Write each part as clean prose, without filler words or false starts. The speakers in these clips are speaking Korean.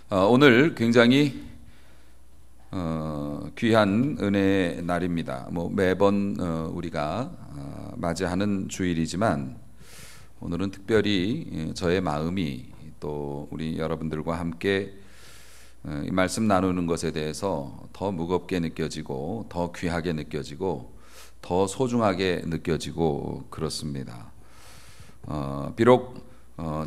오늘 굉장히 귀한 은혜의 날입니다. 매번 우리가 맞이하는 주일이지만 오늘은 특별히 저의 마음이 또 우리 여러분들과 함께 이 말씀 나누는 것에 대해서 더 무겁게 느껴지고 더 귀하게 느껴지고 더 소중하게 느껴지고 그렇습니다. 비록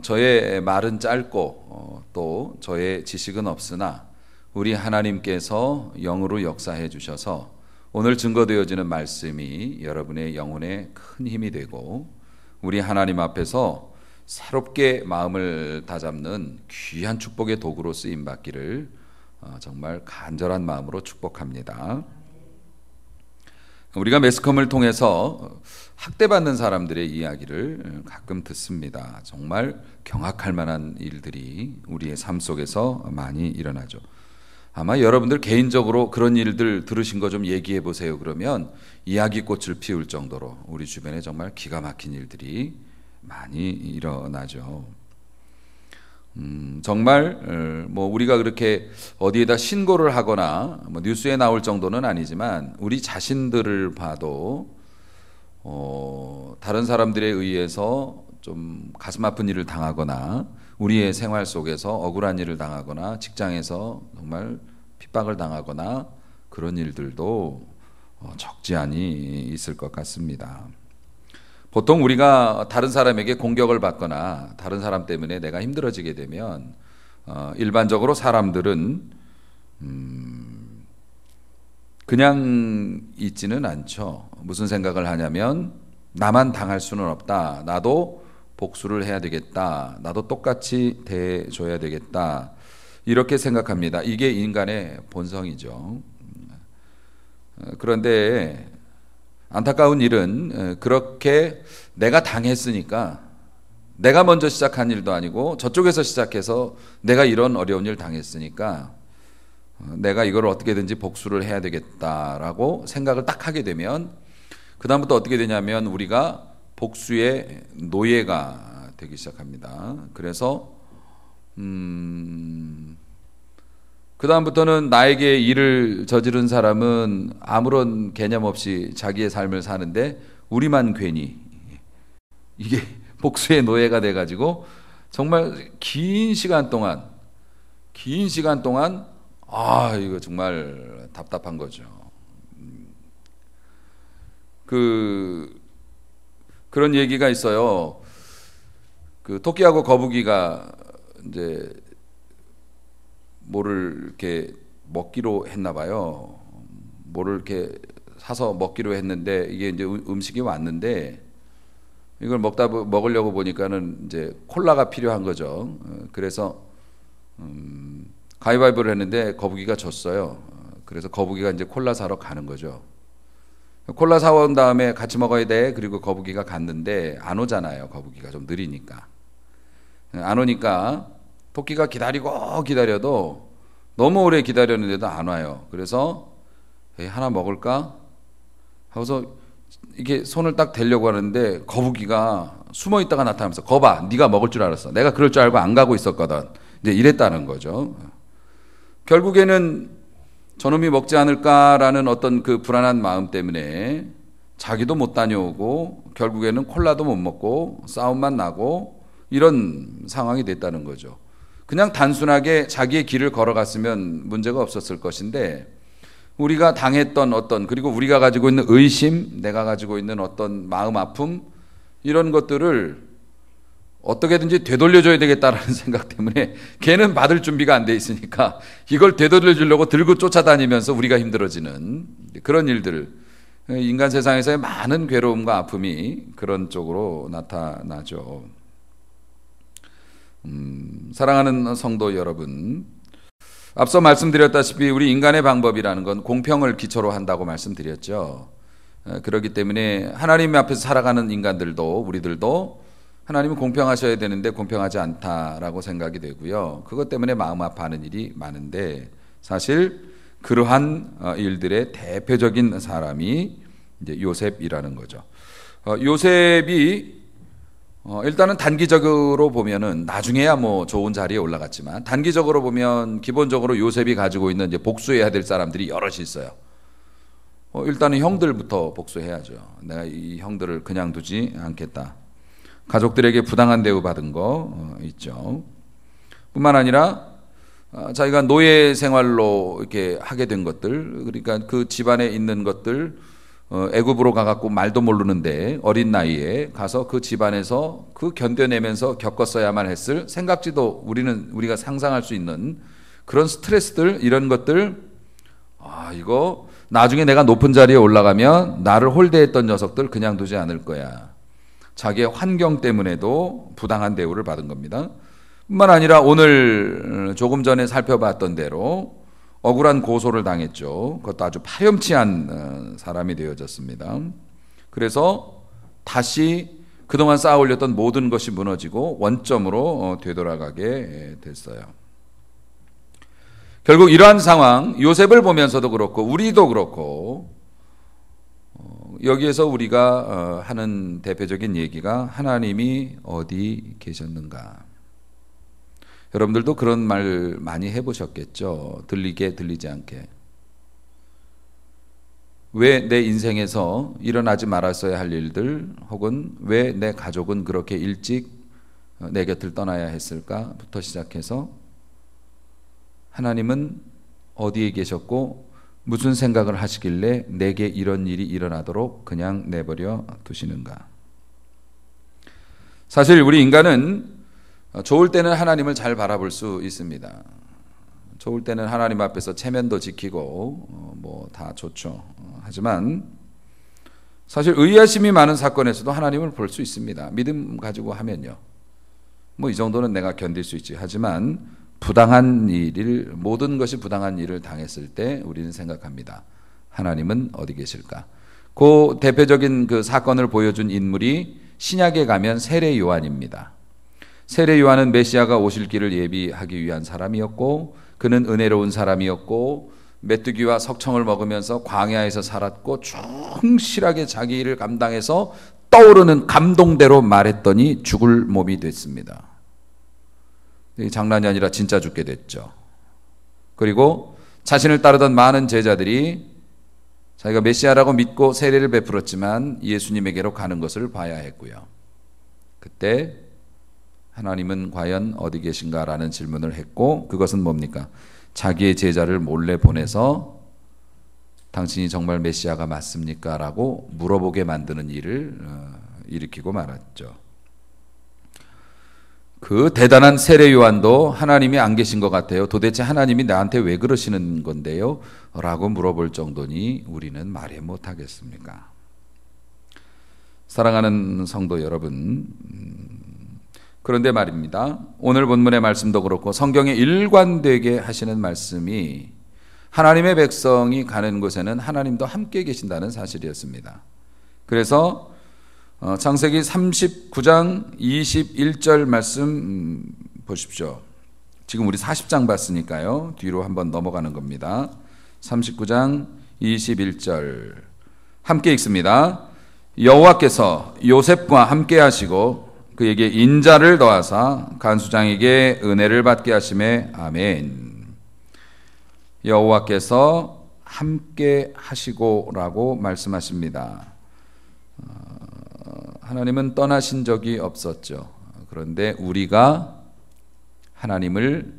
저의 말은 짧고 또 저의 지식은 없으나 우리 하나님께서 영으로 역사해 주셔서 오늘 증거되어지는 말씀이 여러분의 영혼에 큰 힘이 되고 우리 하나님 앞에서 새롭게 마음을 다잡는 귀한 축복의 도구로 쓰임 받기를 정말 간절한 마음으로 축복합니다. 우리가 매스컴을 통해서 학대받는 사람들의 이야기를 가끔 듣습니다. 정말 경악할 만한 일들이 우리의 삶 속에서 많이 일어나죠. 아마 여러분들 개인적으로 그런 일들 들으신 거 좀 얘기해 보세요. 그러면 이야기꽃을 피울 정도로 우리 주변에 정말 기가 막힌 일들이 많이 일어나죠. 정말 우리가 그렇게 어디에다 신고를 하거나 뉴스에 나올 정도는 아니지만 우리 자신들을 봐도 다른 사람들에 의해서 좀 가슴 아픈 일을 당하거나 우리의 생활 속에서 억울한 일을 당하거나 직장에서 정말 핍박을 당하거나 그런 일들도 적지 않이 있을 것 같습니다. 보통 우리가 다른 사람에게 공격을 받거나 다른 사람 때문에 내가 힘들어지게 되면 일반적으로 사람들은 그냥 있지는 않죠. 무슨 생각을 하냐면 나만 당할 수는 없다. 나도 복수를 해야 되겠다. 나도 똑같이 대해줘야 되겠다. 이렇게 생각합니다. 이게 인간의 본성이죠. 그런데 안타까운 일은 그렇게 내가 당했으니까 내가 먼저 시작한 일도 아니고 저쪽에서 시작해서 내가 이런 어려운 일 당했으니까 내가 이걸 어떻게든지 복수를 해야 되겠다라고 생각을 딱 하게 되면 그다음부터 어떻게 되냐면 우리가 복수의 노예가 되기 시작합니다. 그래서 그다음부터는 나에게 일을 저지른 사람은 아무런 개념 없이 자기의 삶을 사는데 우리만 괜히 이게 복수의 노예가 돼가지고 정말 긴 시간 동안 이거 정말 답답한 거죠. 그런 얘기가 있어요. 토끼하고 거북이가 이제 뭐를 이렇게 먹기로 했나 봐요. 뭐를 이렇게 사서 먹기로 했는데 이게 이제 음식이 왔는데 이걸 먹으려고 보니까는 이제 콜라가 필요한 거죠. 그래서 가위바위보를 했는데 거북이가 졌어요. 그래서 거북이가 이제 콜라 사러 가는 거죠. 콜라 사온 다음에 같이 먹어야 돼. 그리고 거북이가 갔는데 안 오잖아요. 거북이가 좀 느리니까. 안 오니까 토끼가 기다려도 너무 오래 기다렸는데도 안 와요. 그래서 하나 먹을까 하고서 이렇게 손을 딱 대려고 하는데 거북이가 숨어 있다가 나타나면서 거봐, 네가 먹을 줄 알았어. 내가 그럴 줄 알고 안 가고 있었거든. 이제 이랬다는 거죠. 결국에는 저놈이 먹지 않을까라는 어떤 그 불안한 마음 때문에 자기도 못 다녀오고 결국에는 콜라도 못 먹고 싸움만 나고 이런 상황이 됐다는 거죠. 그냥 단순하게 자기의 길을 걸어갔으면 문제가 없었을 것인데 우리가 당했던 그리고 우리가 가지고 있는 의심, 내가 가지고 있는 어떤 마음 아픔 이런 것들을 어떻게든지 되돌려줘야 되겠다라는 생각 때문에 걔는 받을 준비가 안 돼 있으니까 이걸 되돌려주려고 들고 쫓아다니면서 우리가 힘들어지는 그런 일들, 인간 세상에서의 많은 괴로움과 아픔이 그런 쪽으로 나타나죠. 사랑하는 성도 여러분, 앞서 말씀드렸다시피 우리 인간의 방법이라는 건 공평을 기초로 한다고 말씀드렸죠. 그렇기 때문에 하나님 앞에서 살아가는 인간들도 우리들도 하나님은 공평하셔야 되는데 공평하지 않다라고 생각이 되고요. 그것 때문에 마음 아파하는 일이 많은데 사실 그러한 일들의 대표적인 사람이 이제 요셉이라는 거죠. 요셉이 일단은 단기적으로 보면은 나중에야 뭐 좋은 자리에 올라갔지만 단기적으로 보면 기본적으로 요셉이 가지고 있는 이제 복수해야 될 사람들이 여럿이 있어요. 일단은 형들부터 복수해야죠. 내가 이 형들을 그냥 두지 않겠다. 가족들에게 부당한 대우 받은 거 있죠. 뿐만 아니라 자기가 노예 생활로 이렇게 하게 된 것들, 그러니까 그 집안에 있는 것들, 애굽으로 가갖고 말도 모르는데 어린 나이에 가서 그 집안에서 그 견뎌내면서 겪었어야만 했을 생각지도 우리가 상상할 수 있는 그런 스트레스들, 이런 것들, 이거 나중에 내가 높은 자리에 올라가면 나를 홀대했던 녀석들 그냥 두지 않을 거야. 자기의 환경 때문에도 부당한 대우를 받은 겁니다. 뿐만 아니라 오늘 조금 전에 살펴봤던 대로 억울한 고소를 당했죠. 그것도 아주 파렴치한 사람이 되어졌습니다. 그래서 다시 그동안 쌓아 올렸던 모든 것이 무너지고 원점으로 되돌아가게 됐어요. 결국 이러한 상황, 요셉을 보면서도 그렇고 우리도 그렇고 여기에서 우리가 하는 대표적인 얘기가 하나님이 어디 계셨는가. 여러분들도 그런 말 많이 해보셨겠죠. 들리게 들리지 않게. 왜 내 인생에서 일어나지 말았어야 할 일들, 혹은 왜 내 가족은 그렇게 일찍 내 곁을 떠나야 했을까부터 시작해서 하나님은 어디에 계셨고 무슨 생각을 하시길래 내게 이런 일이 일어나도록 그냥 내버려 두시는가. 사실 우리 인간은 좋을 때는 하나님을 잘 바라볼 수 있습니다. 좋을 때는 하나님 앞에서 체면도 지키고 뭐 다 좋죠. 하지만 사실 의아심이 많은 사건에서도 하나님을 볼 수 있습니다. 믿음 가지고 하면요. 뭐 이 정도는 내가 견딜 수 있지. 하지만 모든 것이 부당한 일을 당했을 때 우리는 생각합니다. 하나님은 어디 계실까? 그 대표적인 그 사건을 보여준 인물이 신약에 가면 세례 요한입니다. 세례 요한은 메시아가 오실 길을 예비하기 위한 사람이었고, 그는 은혜로운 사람이었고, 메뚜기와 석청을 먹으면서 광야에서 살았고, 충실하게 자기 일을 감당해서 떠오르는 감동대로 말했더니 죽을 몸이 됐습니다. 장난이 아니라 진짜 죽게 됐죠. 그리고 자신을 따르던 많은 제자들이 자기가 메시아라고 믿고 세례를 베풀었지만 예수님에게로 가는 것을 봐야 했고요. 그때 하나님은 과연 어디 계신가라는 질문을 했고, 그것은 뭡니까? 자기의 제자를 몰래 보내서 당신이 정말 메시아가 맞습니까? 라고 물어보게 만드는 일을 일으키고 말았죠. 그 대단한 세례 요한도 하나님이 안 계신 것 같아요. 도대체 하나님이 나한테 왜 그러시는 건데요? 라고 물어볼 정도니 우리는 말해 못하겠습니까? 사랑하는 성도 여러분, 그런데 말입니다. 오늘 본문의 말씀도 그렇고 성경에 일관되게 하시는 말씀이 하나님의 백성이 가는 곳에는 하나님도 함께 계신다는 사실이었습니다. 그래서 창세기 39장 21절 말씀 보십시오. 지금 우리 40장 봤으니까요. 뒤로 한번 넘어가는 겁니다. 39장 21절 함께 읽습니다. 여호와께서 요셉과 함께 하시고 그에게 인자를 더하사 간수장에게 은혜를 받게 하시매 아멘. 여호와께서 함께 하시고라고 말씀하십니다. 하나님은 떠나신 적이 없었죠. 그런데 우리가 하나님을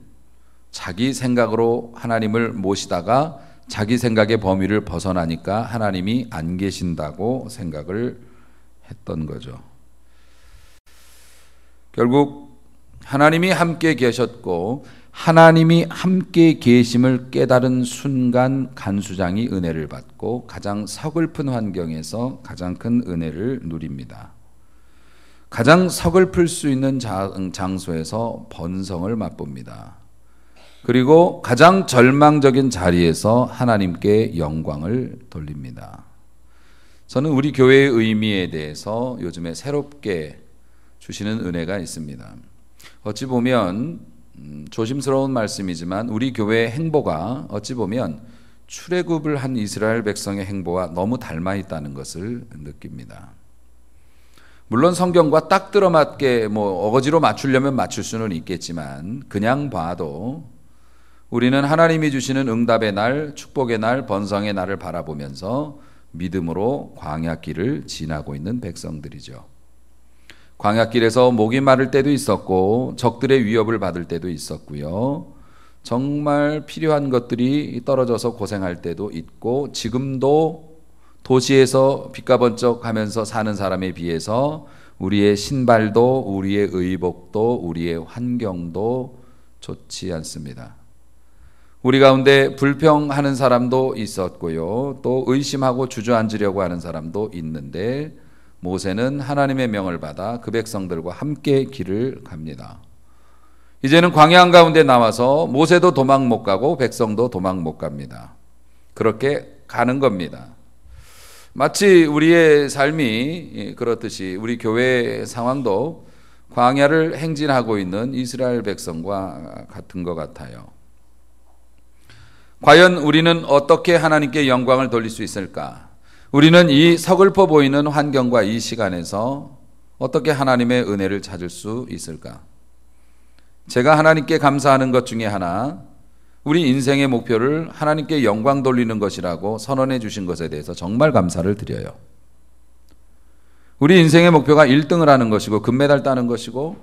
자기 생각으로 하나님을 모시다가 자기 생각의 범위를 벗어나니까 하나님이 안 계신다고 생각을 했던 거죠. 결국 하나님이 함께 계셨고 하나님이 함께 계심을 깨달은 순간 간수장이 은혜를 받고 가장 서글픈 환경에서 가장 큰 은혜를 누립니다. 가장 서글플 수 있는 장소에서 번성을 맛봅니다. 그리고 가장 절망적인 자리에서 하나님께 영광을 돌립니다. 저는 우리 교회의 의미에 대해서 요즘에 새롭게 주시는 은혜가 있습니다. 어찌 보면 조심스러운 말씀이지만 우리 교회의 행보가 어찌 보면 출애굽을 한 이스라엘 백성의 행보와 너무 닮아 있다는 것을 느낍니다. 물론 성경과 딱 들어맞게 어거지로 맞추려면 맞출 수는 있겠지만 그냥 봐도 우리는 하나님이 주시는 응답의 날, 축복의 날, 번성의 날을 바라보면서 믿음으로 광야길을 지나고 있는 백성들이죠. 광야길에서 목이 마를 때도 있었고 적들의 위협을 받을 때도 있었고요. 정말 필요한 것들이 떨어져서 고생할 때도 있고 지금도 도시에서 빛과 번쩍하면서 사는 사람에 비해서 우리의 신발도 우리의 의복도 우리의 환경도 좋지 않습니다. 우리 가운데 불평하는 사람도 있었고요. 또 의심하고 주저앉으려고 하는 사람도 있는데 모세는 하나님의 명을 받아 그 백성들과 함께 길을 갑니다. 이제는 광야 한가운데 나와서 모세도 도망 못 가고 백성도 도망 못 갑니다. 그렇게 가는 겁니다. 마치 우리의 삶이 그렇듯이 우리 교회 상황도 광야를 행진하고 있는 이스라엘 백성과 같은 것 같아요. 과연 우리는 어떻게 하나님께 영광을 돌릴 수 있을까? 우리는 이 서글퍼 보이는 환경과 이 시간에서 어떻게 하나님의 은혜를 찾을 수 있을까? 제가 하나님께 감사하는 것 중에 하나, 우리 인생의 목표를 하나님께 영광 돌리는 것이라고 선언해 주신 것에 대해서 정말 감사를 드려요. 우리 인생의 목표가 1등을 하는 것이고 금메달 따는 것이고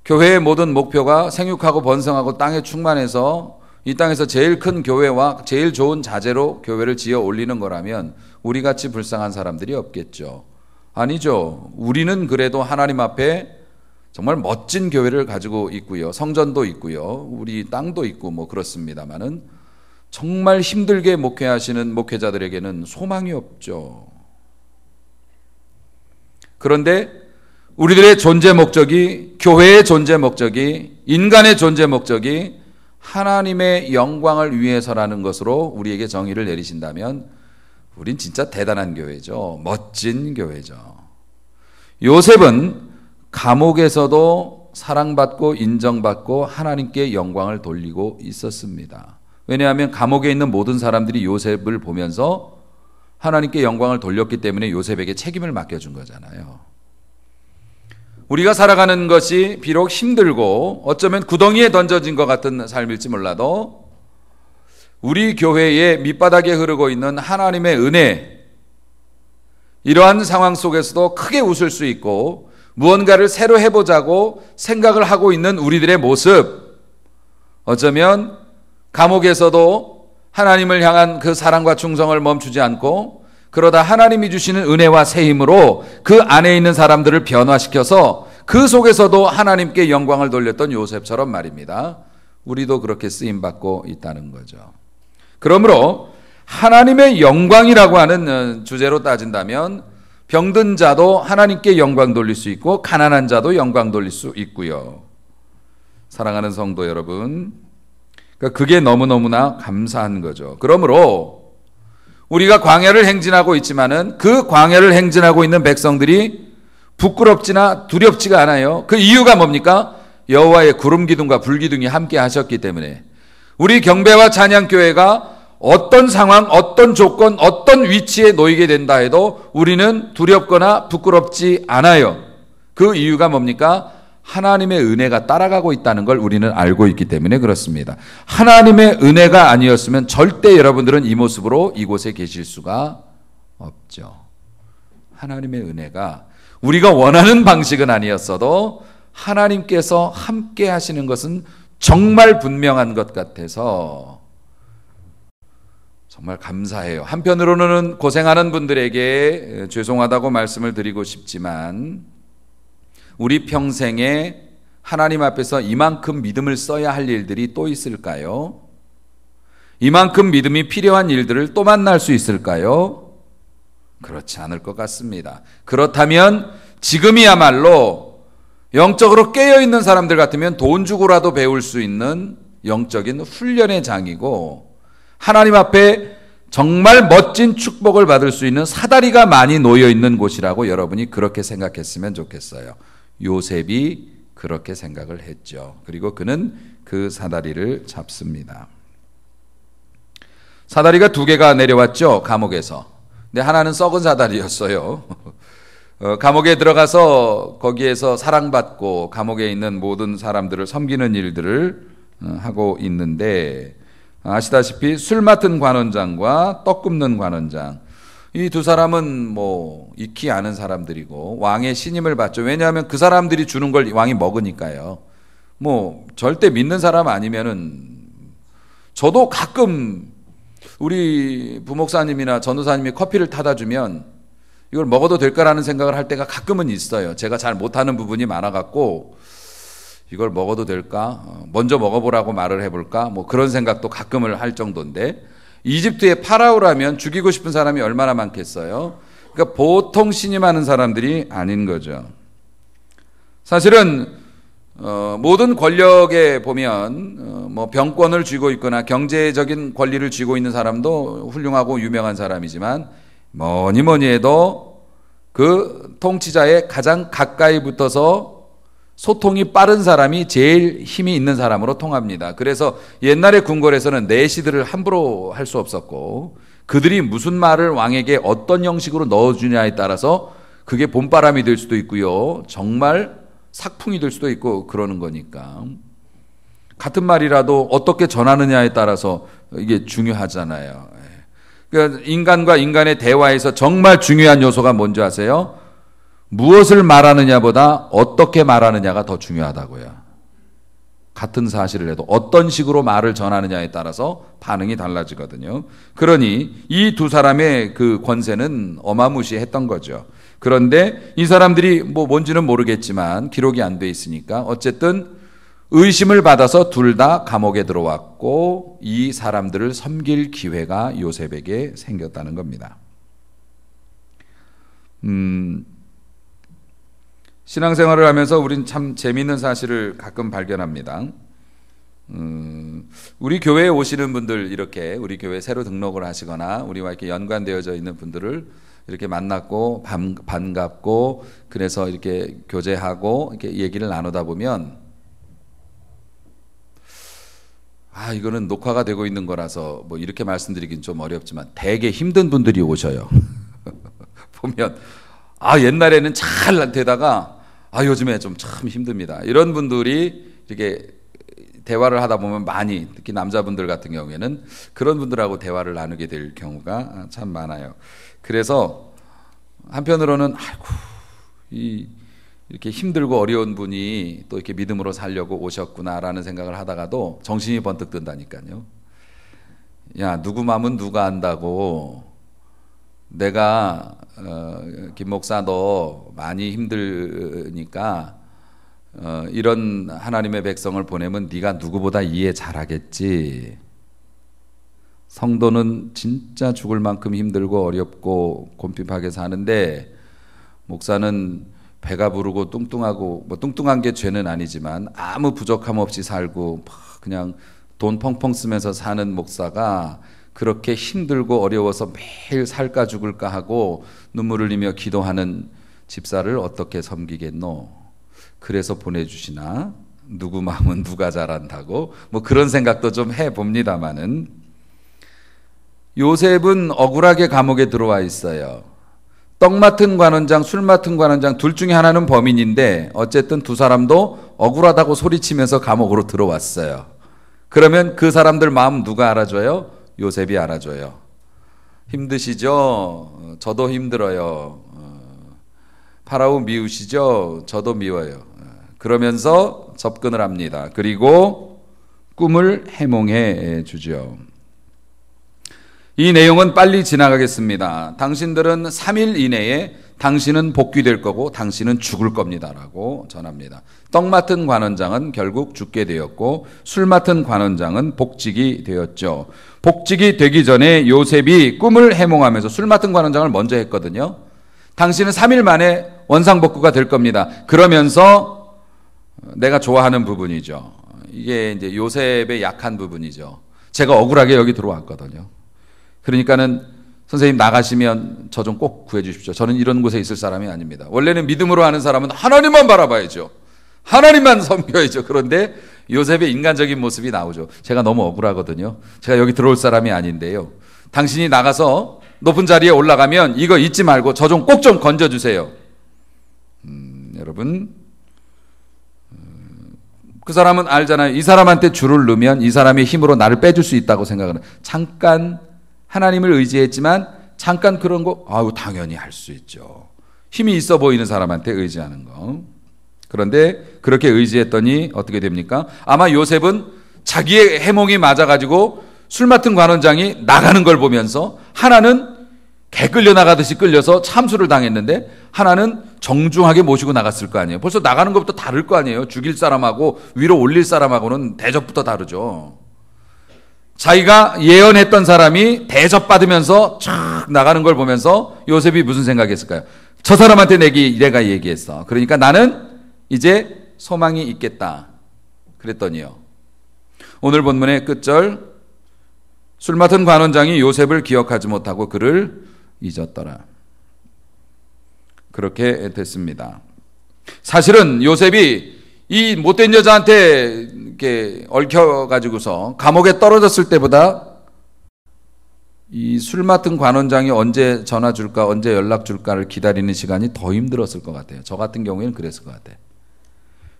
교회의 모든 목표가 생육하고 번성하고 땅에 충만해서 이 땅에서 제일 큰 교회와 제일 좋은 자재로 교회를 지어 올리는 거라면 우리같이 불쌍한 사람들이 없겠죠. 아니죠. 우리는 그래도 하나님 앞에 정말 멋진 교회를 가지고 있고요. 성전도 있고요. 우리 땅도 있고 그렇습니다만은 정말 힘들게 목회하시는 목회자들에게는 소망이 없죠. 그런데 우리들의 존재 목적이, 교회의 존재 목적이, 인간의 존재 목적이 하나님의 영광을 위해서라는 것으로 우리에게 정의를 내리신다면 우린 진짜 대단한 교회죠. 멋진 교회죠. 요셉은 감옥에서도 사랑받고 인정받고 하나님께 영광을 돌리고 있었습니다. 왜냐하면 감옥에 있는 모든 사람들이 요셉을 보면서 하나님께 영광을 돌렸기 때문에 요셉에게 책임을 맡겨준 거잖아요. 우리가 살아가는 것이 비록 힘들고 어쩌면 구덩이에 던져진 것 같은 삶일지 몰라도 우리 교회의 밑바닥에 흐르고 있는 하나님의 은혜, 이러한 상황 속에서도 크게 웃을 수 있고 무언가를 새로 해보자고 생각을 하고 있는 우리들의 모습, 어쩌면 감옥에서도 하나님을 향한 그 사랑과 충성을 멈추지 않고 그러다 하나님이 주시는 은혜와 새 힘으로 그 안에 있는 사람들을 변화시켜서 그 속에서도 하나님께 영광을 돌렸던 요셉처럼 말입니다. 우리도 그렇게 쓰임받고 있다는 거죠. 그러므로 하나님의 영광이라고 하는 주제로 따진다면 병든 자도 하나님께 영광 돌릴 수 있고 가난한 자도 영광 돌릴 수 있고요. 사랑하는 성도 여러분, 그게 너무너무나 감사한 거죠. 그러므로 우리가 광야를 행진하고 있지만은 그 광야를 행진하고 있는 백성들이 부끄럽지나 두렵지가 않아요. 그 이유가 뭡니까? 여호와의 구름 기둥과 불 기둥이 함께 하셨기 때문에. 우리 경배와 찬양교회가 어떤 상황, 어떤 조건, 어떤 위치에 놓이게 된다 해도 우리는 두렵거나 부끄럽지 않아요. 그 이유가 뭡니까? 하나님의 은혜가 따라가고 있다는 걸 우리는 알고 있기 때문에 그렇습니다. 하나님의 은혜가 아니었으면 절대 여러분들은 이 모습으로 이곳에 계실 수가 없죠. 하나님의 은혜가 우리가 원하는 방식은 아니었어도 하나님께서 함께 하시는 것은 정말 분명한 것 같아서 정말 감사해요. 한편으로는 고생하는 분들에게 죄송하다고 말씀을 드리고 싶지만 우리 평생에 하나님 앞에서 이만큼 믿음을 써야 할 일들이 또 있을까요? 이만큼 믿음이 필요한 일들을 또 만날 수 있을까요? 그렇지 않을 것 같습니다. 그렇다면 지금이야말로 영적으로 깨어있는 사람들 같으면 돈 주고라도 배울 수 있는 영적인 훈련의 장이고 하나님 앞에 정말 멋진 축복을 받을 수 있는 사다리가 많이 놓여있는 곳이라고 여러분이 그렇게 생각했으면 좋겠어요. 요셉이 그렇게 생각을 했죠. 그리고 그는 그 사다리를 잡습니다. 사다리가 2개가 내려왔죠. 감옥에서. 근데 하나는 썩은 사다리였어요. 감옥에 들어가서 거기에서 사랑받고 감옥에 있는 모든 사람들을 섬기는 일들을 하고 있는데, 아시다시피 술 맡은 관원장과 떡 굽는 관원장, 이 두 사람은 뭐 익히 아는 사람들이고 왕의 신임을 받죠. 왜냐하면 그 사람들이 주는 걸 왕이 먹으니까요. 뭐 절대 믿는 사람 아니면은, 저도 가끔 우리 부목사님이나 전도사님이 커피를 타다 주면 이걸 먹어도 될까라는 생각을 할 때가 가끔은 있어요. 제가 잘 못하는 부분이 많아갖고 이걸 먹어도 될까? 먼저 먹어보라고 말을 해볼까? 뭐 그런 생각도 가끔을 할 정도인데, 이집트의 파라오라면 죽이고 싶은 사람이 얼마나 많겠어요? 그러니까 보통 신임하는 사람들이 아닌 거죠. 사실은 모든 권력에 보면 뭐 병권을 쥐고 있거나 경제적인 권리를 쥐고 있는 사람도 훌륭하고 유명한 사람이지만, 뭐니 해도 그 통치자의 가장 가까이 붙어서 소통이 빠른 사람이 제일 힘이 있는 사람으로 통합니다. 그래서 옛날의 궁궐에서는 내시들을 함부로 할 수 없었고, 그들이 무슨 말을 왕에게 어떤 형식으로 넣어주냐에 따라서 그게 봄바람이 될 수도 있고요, 정말 삭풍이 될 수도 있고 그러는 거니까. 같은 말이라도 어떻게 전하느냐에 따라서 이게 중요하잖아요. 그러니까 인간과 인간의 대화에서 정말 중요한 요소가 뭔지 아세요? 무엇을 말하느냐보다 어떻게 말하느냐가 더 중요하다고요. 같은 사실을 해도 어떤 식으로 말을 전하느냐에 따라서 반응이 달라지거든요. 그러니 이 두 사람의 그 권세는 어마무시했던 거죠. 그런데 이 사람들이 뭐 뭔지는 모르겠지만 기록이 안 돼 있으니까 어쨌든 의심을 받아서 둘 다 감옥에 들어왔고, 이 사람들을 섬길 기회가 요셉에게 생겼다는 겁니다. 신앙생활을 하면서 우린 참 재미있는 사실을 가끔 발견합니다. 우리 교회에 오시는 분들, 이렇게 우리 교회에 새로 등록을 하시거나 우리와 이렇게 연관되어져 있는 분들을 이렇게 만났고 반갑고, 그래서 이렇게 교제하고 이렇게 얘기를 나누다 보면, 이거는 녹화가 되고 있는 거라서 뭐 이렇게 말씀드리긴 좀 어렵지만 되게 힘든 분들이 오셔요. 보면 옛날에는 잘 되다가 요즘에 좀 참 힘듭니다. 이런 분들이 이렇게 대화를 하다 보면 많이, 특히 남자분들 같은 경우에는 그런 분들하고 대화를 나누게 될 경우가 참 많아요. 그래서 한편으로는 이렇게 힘들고 어려운 분이 또 이렇게 믿음으로 살려고 오셨구나라는 생각을 하다가도 정신이 번뜩 든다니까요. 야, 누구 마음은 누가 안다고. 내가 김 목사 너 많이 힘드니까 이런 하나님의 백성을 보내면 네가 누구보다 이해 잘하겠지. 성도는 진짜 죽을 만큼 힘들고 어렵고 곰핍하게 사는데, 목사는 배가 부르고 뚱뚱하고, 뭐 뚱뚱한 게 죄는 아니지만 아무 부족함 없이 살고 그냥 돈 펑펑 쓰면서 사는 목사가 그렇게 힘들고 어려워서 매일 살까 죽을까 하고 눈물을 흘리며 기도하는 집사를 어떻게 섬기겠노? 그래서 보내주시나? 누구 마음은 누가 잘한다고? 뭐 그런 생각도 좀 해봅니다마는, 요셉은 억울하게 감옥에 들어와 있어요. 떡 맡은 관원장, 술 맡은 관원장 둘 중에 하나는 범인인데 어쨌든 두 사람도 억울하다고 소리치면서 감옥으로 들어왔어요. 그러면 그 사람들 마음 누가 알아줘요? 요셉이 알아줘요. 힘드시죠? 저도 힘들어요. 파라오 미우시죠? 저도 미워요. 그러면서 접근을 합니다. 그리고 꿈을 해몽해 주죠. 이 내용은 빨리 지나가겠습니다. 당신들은 3일 이내에 당신은 복귀될 거고 당신은 죽을 겁니다라고 전합니다. 떡 맡은 관원장은 결국 죽게 되었고, 술 맡은 관원장은 복직이 되었죠. 복직이 되기 전에 요셉이 꿈을 해몽하면서 술 맡은 관원장을 먼저 했거든요. 당신은 3일 만에 원상복구가 될 겁니다. 그러면서 내가 좋아하는 부분이죠. 이게 이제 요셉의 약한 부분이죠. 제가 억울하게 여기 들어왔거든요. 그러니까는 선생님 나가시면 저 좀 꼭 구해 주십시오. 저는 이런 곳에 있을 사람이 아닙니다. 원래는 믿음으로 하는 사람은 하나님만 바라봐야죠. 하나님만 섬겨야죠. 그런데 요셉의 인간적인 모습이 나오죠. 제가 너무 억울하거든요. 제가 여기 들어올 사람이 아닌데요. 당신이 나가서 높은 자리에 올라가면 이거 잊지 말고 저 좀 꼭 좀 건져주세요. 여러분, 그 사람은 알잖아요. 이 사람한테 줄을 넣으면 이 사람의 힘으로 나를 빼줄 수 있다고 생각하는. 잠깐 하나님을 의지했지만 잠깐 그런 거 당연히 할 수 있죠. 힘이 있어 보이는 사람한테 의지하는 거. 그런데 그렇게 의지했더니 어떻게 됩니까? 아마 요셉은 자기의 해몽이 맞아가지고 술 맡은 관원장이 나가는 걸 보면서 하나는 개 끌려 나가듯이 끌려서 참수를 당했는데 하나는 정중하게 모시고 나갔을 거 아니에요. 벌써 나가는 것부터 다를 거 아니에요. 죽일 사람하고 위로 올릴 사람하고는 대접부터 다르죠. 자기가 예언했던 사람이 대접받으면서 쫙 나가는 걸 보면서 요셉이 무슨 생각했을까요? 저 사람한테 내가 얘기했어. 그러니까 나는 이제 소망이 있겠다. 그랬더니요. 오늘 본문의 끝절, 술 맡은 관원장이 요셉을 기억하지 못하고 그를 잊었더라. 그렇게 됐습니다. 사실은 요셉이 이 못된 여자한테 이렇게 얽혀가지고서 감옥에 떨어졌을 때보다 이 술 맡은 관원장이 언제 전화 줄까, 언제 연락 줄까를 기다리는 시간이 더 힘들었을 것 같아요. 저 같은 경우에는 그랬을 것 같아요.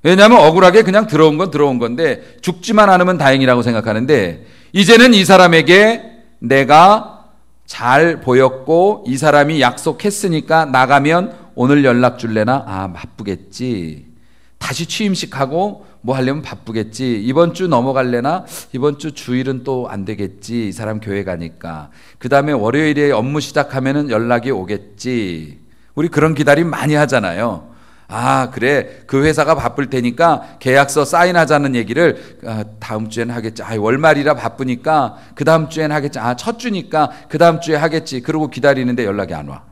왜냐하면 억울하게 그냥 들어온 건 들어온 건데 죽지만 않으면 다행이라고 생각하는데 이제는 이 사람에게 내가 잘 보였고 이 사람이 약속했으니까 나가면 오늘 연락 줄래나? 바쁘겠지. 다시 취임식하고 뭐 하려면 바쁘겠지. 이번 주 넘어갈래나? 이번 주 주일은 또 안 되겠지. 이 사람 교회 가니까. 그 다음에 월요일에 업무 시작하면은 연락이 오겠지. 우리 그런 기다림 많이 하잖아요. 그래. 그 회사가 바쁠 테니까 계약서 사인하자는 얘기를 다음 주에는 하겠지. 월말이라 바쁘니까 그 다음 주에는 하겠지. 첫 주니까 그 다음 주에 하겠지. 그러고 기다리는데 연락이 안 와.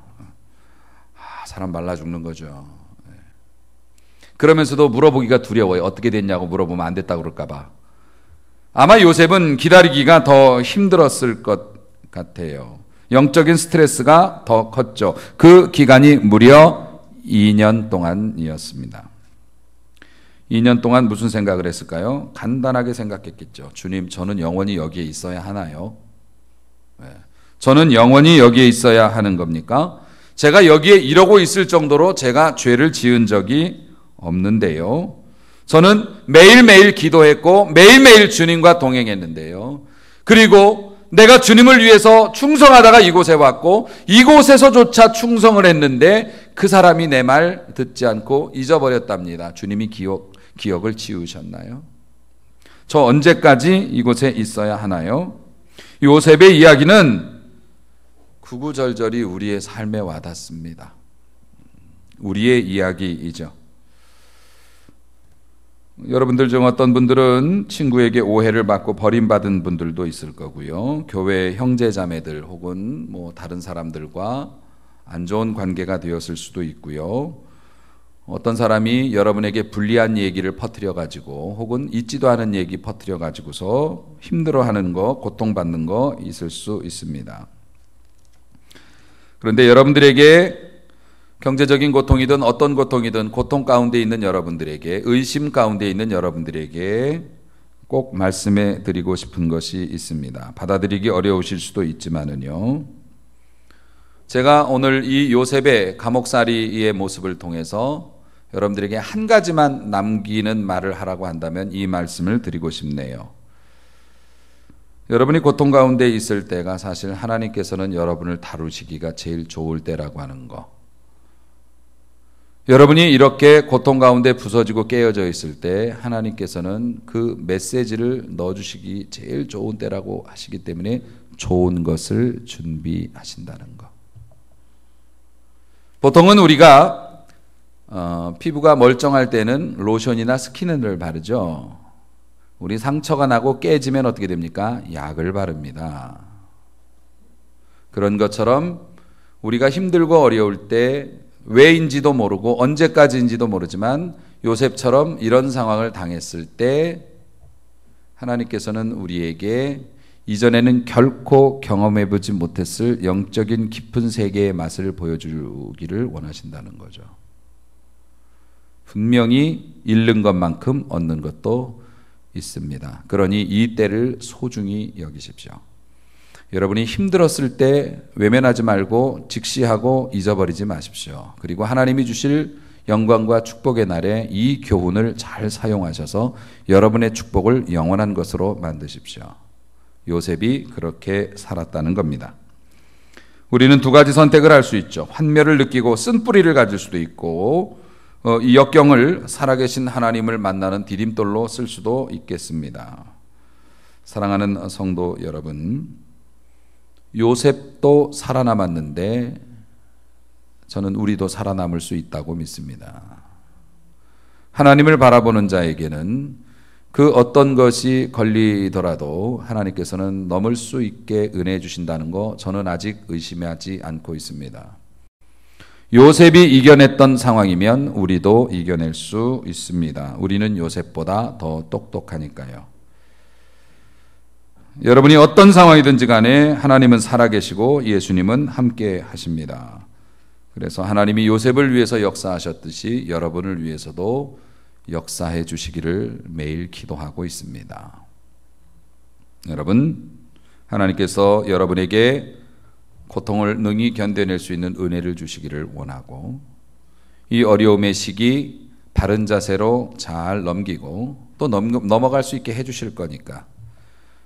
사람 말라 죽는 거죠. 그러면서도 물어보기가 두려워요. 어떻게 됐냐고 물어보면 안 됐다고 그럴까 봐. 아마 요셉은 기다리기가 더 힘들었을 것 같아요. 영적인 스트레스가 더 컸죠. 그 기간이 무려 2년 동안이었습니다. 2년 동안 무슨 생각을 했을까요? 간단하게 생각했겠죠. 주님, 저는 영원히 여기에 있어야 하나요? 저는 영원히 여기에 있어야 하는 겁니까? 제가 여기에 이러고 있을 정도로 제가 죄를 지은 적이 없는데요. 저는 매일매일 기도했고 매일매일 주님과 동행했는데요. 그리고 내가 주님을 위해서 충성하다가 이곳에 왔고 이곳에서조차 충성을 했는데 그 사람이 내 말 듣지 않고 잊어버렸답니다. 주님이 기억을 지우셨나요? 저 언제까지 이곳에 있어야 하나요? 요셉의 이야기는 구구절절이 우리의 삶에 와닿습니다. 우리의 이야기이죠. 여러분들 중 어떤 분들은 친구에게 오해를 받고 버림받은 분들도 있을 거고요. 교회 형제자매들 혹은 뭐 다른 사람들과 안 좋은 관계가 되었을 수도 있고요. 어떤 사람이 여러분에게 불리한 얘기를 퍼뜨려 가지고 혹은 있지도 않은 얘기 퍼뜨려 가지고서 힘들어하는 거, 고통받는 거 있을 수 있습니다. 그런데 여러분들에게 경제적인 고통이든 어떤 고통이든 고통 가운데 있는 여러분들에게, 의심 가운데 있는 여러분들에게 꼭 말씀해 드리고 싶은 것이 있습니다. 받아들이기 어려우실 수도 있지만은요. 제가 오늘 이 요셉의 감옥살이의 모습을 통해서 여러분들에게 한 가지만 남기는 말을 하라고 한다면 이 말씀을 드리고 싶네요. 여러분이 고통 가운데 있을 때가 사실 하나님께서는 여러분을 다루시기가 제일 좋을 때라고 하는 거. 여러분이 이렇게 고통 가운데 부서지고 깨어져 있을 때 하나님께서는 그 메시지를 넣어주시기 제일 좋은 때라고 하시기 때문에 좋은 것을 준비하신다는 것. 보통은 우리가 피부가 멀쩡할 때는 로션이나 스킨을 바르죠. 우리 상처가 나고 깨지면 어떻게 됩니까? 약을 바릅니다. 그런 것처럼 우리가 힘들고 어려울 때 왜인지도 모르고 언제까지인지도 모르지만 요셉처럼 이런 상황을 당했을 때 하나님께서는 우리에게 이전에는 결코 경험해보지 못했을 영적인 깊은 세계의 맛을 보여주기를 원하신다는 거죠. 분명히 잃는 것만큼 얻는 것도 있습니다. 그러니 이 때를 소중히 여기십시오. 여러분이 힘들었을 때 외면하지 말고 직시하고 잊어버리지 마십시오. 그리고 하나님이 주실 영광과 축복의 날에 이 교훈을 잘 사용하셔서 여러분의 축복을 영원한 것으로 만드십시오. 요셉이 그렇게 살았다는 겁니다. 우리는 두 가지 선택을 할 수 있죠. 환멸을 느끼고 쓴 뿌리를 가질 수도 있고 이 역경을 살아계신 하나님을 만나는 디딤돌로 쓸 수도 있겠습니다. 사랑하는 성도 여러분, 요셉도 살아남았는데 저는 우리도 살아남을 수 있다고 믿습니다. 하나님을 바라보는 자에게는 그 어떤 것이 걸리더라도 하나님께서는 넘을 수 있게 은혜해 주신다는 거 저는 아직 의심하지 않고 있습니다. 요셉이 이겨냈던 상황이면 우리도 이겨낼 수 있습니다. 우리는 요셉보다 더 똑똑하니까요. 여러분이 어떤 상황이든지 간에 하나님은 살아계시고 예수님은 함께 하십니다. 그래서 하나님이 요셉을 위해서 역사하셨듯이 여러분을 위해서도 역사해 주시기를 매일 기도하고 있습니다. 여러분, 하나님께서 여러분에게 고통을 능히 견뎌낼 수 있는 은혜를 주시기를 원하고 이 어려움의 시기 바른 자세로 잘 넘기고 또 넘어갈 수 있게 해주실 거니까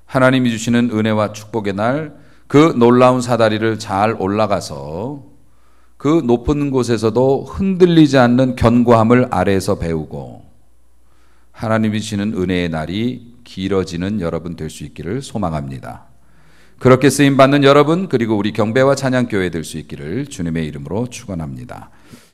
하나님이 주시는 은혜와 축복의 날 그 놀라운 사다리를 잘 올라가서 그 높은 곳에서도 흔들리지 않는 견고함을 아래에서 배우고 하나님이 주시는 은혜의 날이 길어지는 여러분 될 수 있기를 소망합니다. 그렇게 쓰임받는 여러분 그리고 우리 경배와 찬양 교회 될 수 있기를 주님의 이름으로 축원합니다.